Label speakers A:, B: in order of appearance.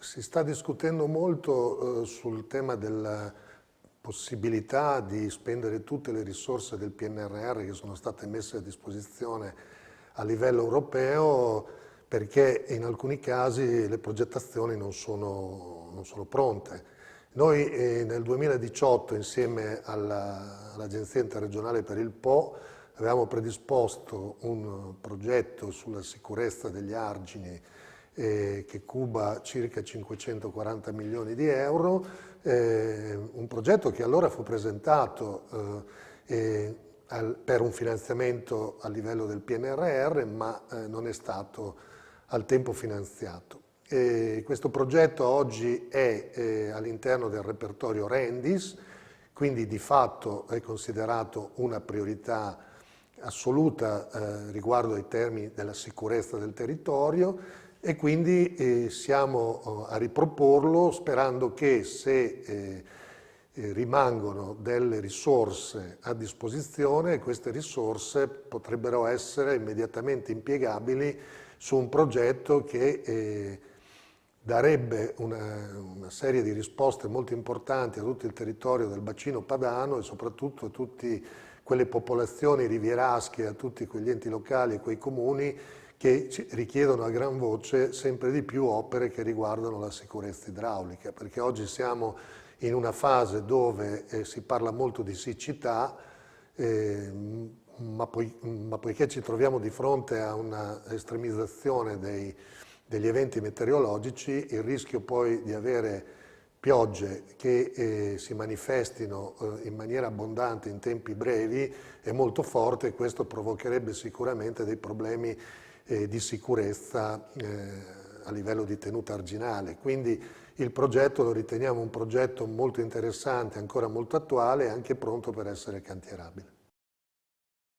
A: Si sta discutendo molto sul tema della possibilità di spendere tutte le risorse del PNRR che sono state messe a disposizione a livello europeo, perché in alcuni casi le progettazioni non sono pronte. Noi nel 2018 insieme all'Agenzia Interregionale per il Po avevamo predisposto un progetto sulla sicurezza degli argini che cuba circa 540 milioni di euro, un progetto che allora fu presentato per un finanziamento a livello del PNRR, ma non è stato al tempo finanziato. Questo progetto oggi è all'interno del repertorio Rendis, quindi di fatto è considerato una priorità assoluta riguardo ai temi della sicurezza del territorio e quindi siamo a riproporlo sperando che se rimangono delle risorse a disposizione, queste risorse potrebbero essere immediatamente impiegabili su un progetto che darebbe una serie di risposte molto importanti a tutto il territorio del bacino padano e soprattutto a tutte quelle popolazioni rivierasche, a tutti quegli enti locali e quei comuni che richiedono a gran voce sempre di più opere che riguardano la sicurezza idraulica, perché oggi siamo in una fase dove si parla molto di siccità, ma poiché ci troviamo di fronte a una estremizzazione degli eventi meteorologici, il rischio poi di avere piogge che si manifestino in maniera abbondante in tempi brevi è molto forte e questo provocherebbe sicuramente dei problemi di sicurezza a livello di tenuta arginale. Quindi il progetto lo riteniamo un progetto molto interessante, ancora molto attuale e anche pronto per essere cantierabile.